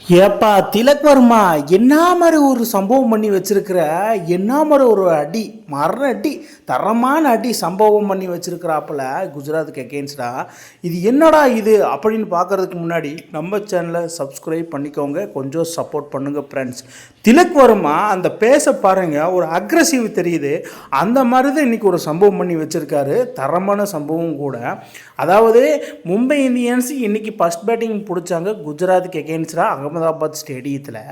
ஏப்பா திலக் வர்மா என்ன மாதிரி ஒரு சம்பவம் பண்ணி வச்சிருக்கிற, என்ன மாதிரி ஒரு அடி, மரண அடி, தரமான அடி சம்பவம் பண்ணி வச்சிருக்கிறாப்புல குஜராத்துக்கு எகெயின்ஸ்டா. இது என்னடா இது அப்படின்னு பார்க்கறதுக்கு முன்னாடி நம்ம சேனலை சப்ஸ்கிரைப் பண்ணிக்கோங்க, கொஞ்சம் சப்போர்ட் பண்ணுங்க ஃப்ரெண்ட்ஸ். திலக் வர்மா அந்த பேச பாருங்க, ஒரு அக்ரஸிவ் தெரியுது. அந்த மாதிரி தான் இன்றைக்கி ஒரு சம்பவம் பண்ணி வச்சுருக்காரு, தரமான சம்பவம் கூட. அதாவது மும்பை இந்தியன்ஸ் இன்றைக்கி ஃபஸ்ட் பேட்டிங் பிடிச்சாங்க குஜராத்துக்கு எகெயின்ஸ்டாக அகமதாபாத் ஸ்டேடியத்தில்.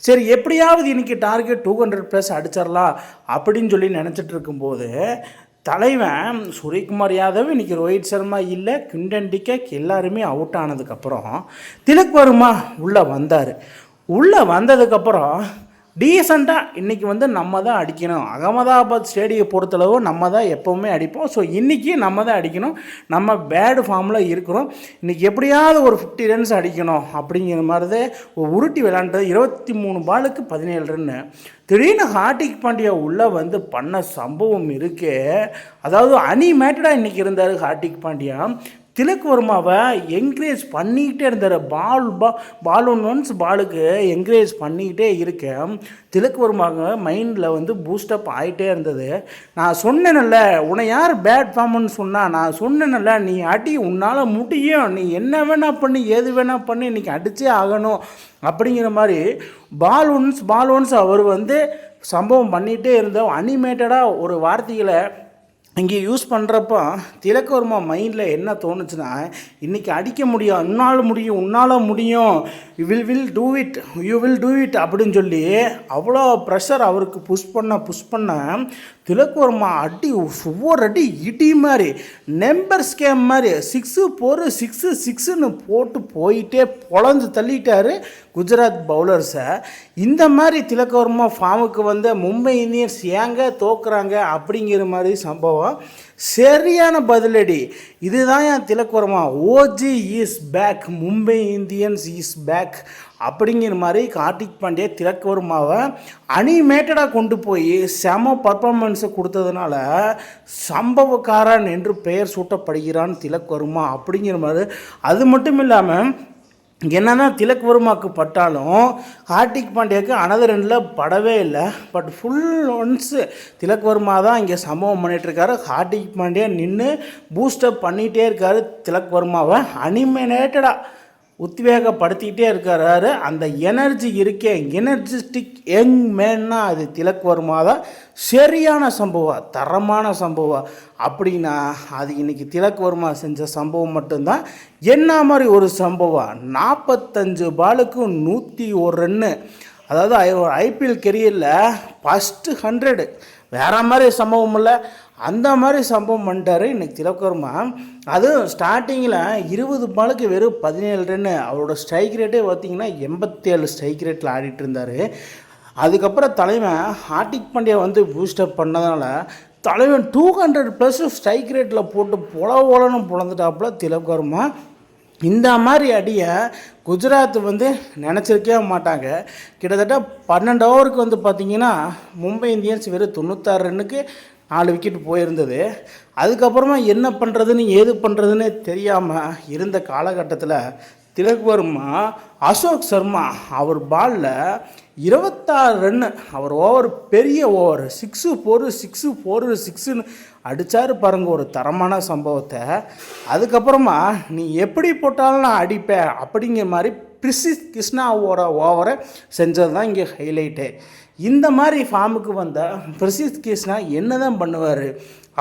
சரி, எப்படியாவது இன்றைக்கி டார்கெட் 200+ அடிச்சிடலாம் அப்படின்னு சொல்லி நினச்சிட்டு இருக்கும்போது தலைவன் சூரியகுமார் யாதவ், இன்றைக்கி ரோஹித் சர்மா இல்லை, கிண்டன் டிகாக் எல்லாருமே அவுட் ஆனதுக்கப்புறம் திலக் வர்மா உள்ளே வந்தார். உள்ளே வந்ததுக்கப்புறம் டீசெண்டாக இன்றைக்கி நம்ம தான் அடிக்கணும், அகமதாபாத் ஸ்டேடியம் பொறுத்தளவு நம்ம தான் எப்போவுமே அடிப்போம், ஸோ இன்றைக்கி நம்ம தான் அடிக்கணும், நம்ம பேடு ஃபார்மில் இருக்கிறோம், இன்றைக்கி எப்படியாவது ஒரு 50 ரன்ஸ் அடிக்கணும் அப்படிங்கிற மாதிரி தான் உருட்டி விளாண்டது. 23 பாலுக்கு 17 ரன்னு. திடீர்னு ஹார்திக் பாண்டியா உள்ளே பண்ண சம்பவம் இருக்கே, அதாவது அனிமேட்டடாக இன்றைக்கி இருந்தார் ஹார்திக் பாண்டியா. திலக் வர்மாவை என்கரேஜ் பண்ணிக்கிட்டே இருந்தார். பால் ஒன்ஸ் பாலுக்கு என்கரேஜ் பண்ணிக்கிட்டே இருக்கேன். திலக் வர்மாவை மைண்டில் பூஸ்டப் ஆகிட்டே இருந்தது. நான் சொன்னேன்ல, உன்னை யார் பேட் ஃபார்ம்னு சொன்னால், நான் சொன்னேன்ல, நீ அடி, உன்னால் முடியும், நீ என்ன வேணால் பண்ணி ஏது வேணால் பண்ணி இன்றைக்கி அடித்தே ஆகணும் அப்படிங்கிற மாதிரி பால் ஒன்ஸ் அவர் சம்பவம் பண்ணிகிட்டே இருந்தோம். அனிமேட்டடாக ஒரு வார்த்தைகளை இங்கே யூஸ் பண்ணுறப்போ திலக் வர்மா மைண்டில் என்ன தோணுச்சுன்னா, இன்றைக்கி அடிக்க முடியும், உன்னால் முடியும், யூ வில் டூ இட் அப்படின்னு சொல்லி அவ்வளோ ப்ரெஷர் அவருக்கு புஷ் பண்ண திலக் வர்மா அடி, ஒவ்வொரு அடி இடி மாதிரி, நம்பர் ஸ்கேம் மாதிரி 6 போட்டு போயிட்டே பொழந்து தள்ளிட்டார் குஜராத் பவுலர்ஸை. இந்த மாதிரி திலக் வர்மா ஃபார்முக்கு மும்பை இந்தியன்ஸ் ஏங்க தோக்குறாங்க அப்படிங்கிற மாதிரி சம்பவம். சரியான பதிலடி. இதுதான் என் Tilak Varma, OG is back, Mumbai Indians is back அப்படிங்கிற மாதிரி ஹார்திக் பாண்டியா திலக் வர்மாவை அனிமேட்டடாக கொண்டு போய் செம பர்ஃபார்மன்ஸை கொடுத்ததுனால சம்பவக்காரன் என்று பெயர் சூட்டப்படுகிறான் திலக் வர்மா அப்படிங்கிற மாதிரி. அது மட்டும் இல்லாமல் என்னதான் திலக் வர்மாவுக்கு பட்டாலும் ஹார்திக் பாண்டியாவுக்கு அனதர் ரன்னில் படவே இல்லை. But full once Tilak Varma தான் இங்கே சம்பவம் பண்ணிகிட்ருக்காரு. ஹார்திக் பாண்டியா நின்று பூஸ்டப் பண்ணிகிட்டே இருக்கார் திலக் வர்மாவை, அனிமேட்டடாக உத்வேகப்படுத்திக்கிட்டே இருக்காரு. அந்த எனர்ஜி இருக்கே, எனர்ஜிஸ்டிக் யங் மேன்னா அது திலக் வர்மா தான். சரியான சம்பவம், தரமான சம்பவம் அப்படின்னா அது இன்றைக்கி திலக் வர்மா செஞ்ச சம்பவம் மட்டும்தான். என்ன மாதிரி ஒரு சம்பவம், 45 பாலுக்கு 101 ரன்னு, அதாவது ஐபிஎல் கெரியரில் ஃபஸ்ட்டு 100, வேறு மாதிரி சம்பவம் இல்லை, அந்த மாதிரி சம்பவம் பண்ணிட்டார் இன்றைக்கி திலக் வர்மா. அதுவும் ஸ்டார்டிங்கில் 20 பாலுக்கு வெறும் 17 ரன்னு. அவரோட ஸ்ட்ரைக் ரேட்டே பார்த்திங்கன்னா 87 ஸ்ட்ரைக் ரேட்டில் ஆடிட்டு இருந்தார். அதுக்கப்புறம் தலைவன் ஹார்திக் பாண்டியா பூஸ்டப் பண்ணதுனால தலைவன் 200+ ஸ்ட்ரைக் ரேட்டில் போட்டு பொலன்னு பொழந்துட்டாப்புல திலக் வர்மா. இந்த மாதிரி அடியை குஜராத் நினச்சிருக்கவே மாட்டாங்க. கிட்டத்தட்ட 12 ஓவருக்கு பார்த்திங்கன்னா மும்பை இந்தியன்ஸ் வெறும் 96 ரன்னுக்கு 4 விக்கெட் போயிருந்தது. அதுக்கப்புறமா என்ன பண்ணுறதுன்னு ஏது பண்ணுறதுன்னு தெரியாமல் இருந்த காலகட்டத்தில் திலக் வர்மா அசோக் சர்மா அவர் பாலில் 26 ரன்னு, அவர் ஓவர் பெரிய ஓவர், 6 அடித்தார் பாருங்கள், ஒரு தரமான சம்பவத்தை. அதுக்கப்புறமா நீ எப்படி போட்டாலும் நான் அடிப்பேன் அப்படிங்கிற மாதிரி பிரசித் கிருஷ்ணாவோட ஓவரை செஞ்சது தான் இங்கே ஹைலைட்டு. இந்த மாதிரி ஃபார்முக்கு வந்த பிரசித் கிருஷ்ணா என்ன தான் பண்ணுவார்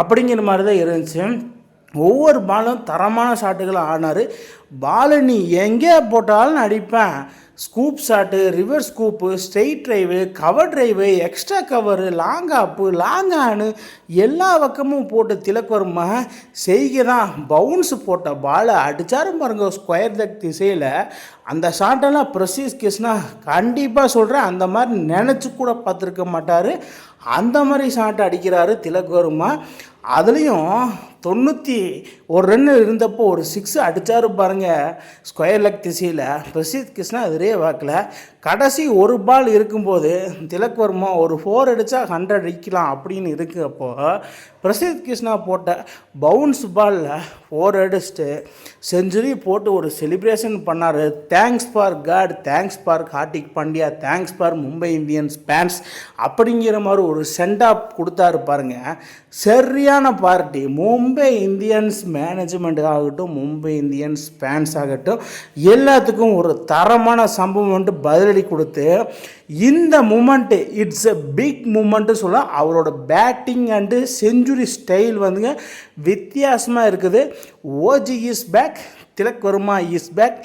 அப்படிங்கிற மாதிரி தான் இருந்துச்சு. ஒவ்வொரு பாலும் தரமான ஷாட்டுகளை ஆடினார். பாலை நீ எங்கே போட்டாலும் அடிப்பேன், scoop shot, reverse scoop, straight drive, cover drive, extra cover, long off, long on, எல்லா பக்கமும் போட்டு திலக் வர்மா செய்க தான். பவுன்ஸு போட்ட பாலை அடித்தாரும் பாருங்க ஸ்கொயர் தக் திசையில். அந்த ஷாட்டெல்லாம் பிரசித் கிருஷ்ணா கண்டிப்பாக சொல்கிறேன், அந்த மாதிரி நினச்சி கூட பார்த்துருக்க மாட்டார். அந்த மாதிரி ஷாட் அடிக்கிறாரு திலக் வர்மா. அதுலேயும் 91 ரன் இருந்தப்போ ஒரு 6 அடித்தாரு பாருங்கள் ஸ்கொயர் லெக் திசையில். பிரசித் கிருஷ்ணா அதிலே வாக்கில் கடைசி ஒரு பால் இருக்கும்போது திலக் வர்மா ஒரு 4 அடித்தா 100 அடிக்கலாம் அப்படின்னு இருக்கிறப்போ பிரசித் கிருஷ்ணா போட்ட பவுன்ஸ் பாலில் 4 அடிச்சுட்டு செஞ்சுரி போட்டு ஒரு செலிப்ரேஷன் பண்ணார். Thanks for God, thanks for Hardik Pandya, thanks for Mumbai Indians fans அப்படிங்கிற மாதிரி ஒரு சென்ட் ஆஃப் கொடுத்தாரு பாருங்க. சரியான பார்ட்டி. மும்பை இந்தியன்ஸ் மேனேஜ்மெண்ட் ஆகட்டும், மும்பை இந்தியன்ஸ் ஃபேன்ஸ் ஆகட்டும், எல்லாத்துக்கும் ஒரு தரமான சம்பவம் பதிலடி கொடுத்து இந்த moment it's a big moment சொல்ல. அவரோட பேட்டிங் அண்டு செஞ்சுரி ஸ்டைல் வந்துங்க வித்தியாசமாக இருக்குது. OG is back, Tilak Varma is back,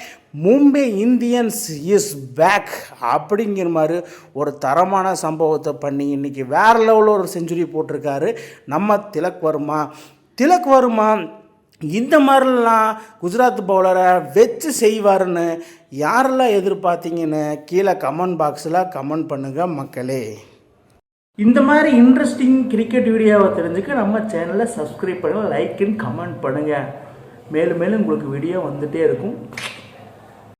Mumbai Indians is back அப்படிங்கிற மாதிரி ஒரு தரமான சம்பவத்தை பண்ணி இன்றைக்கி வேறு லெவலில் ஒரு செஞ்சுரி போட்டிருக்காரு நம்ம திலக் வர்மா. இந்த மாதிரிலாம் குஜராத் பவுலரை வச்சு செய்வாருன்னு யாரெல்லாம் எதிர்பார்த்தீங்கன்னு கீழே கமெண்ட் பாக்ஸில் கமெண்ட் பண்ணுங்கள் மக்களே. இந்த மாதிரி இன்ட்ரெஸ்டிங் கிரிக்கெட் வீடியோவை தெரிஞ்சுக்க நம்ம சேனலை சப்ஸ்கிரைப் பண்ணுங்கள், லைக் அண்ட் கமெண்ட் பண்ணுங்கள். மேலும் மேலும் உங்களுக்கு வீடியோ வந்துகிட்டே இருக்கும்.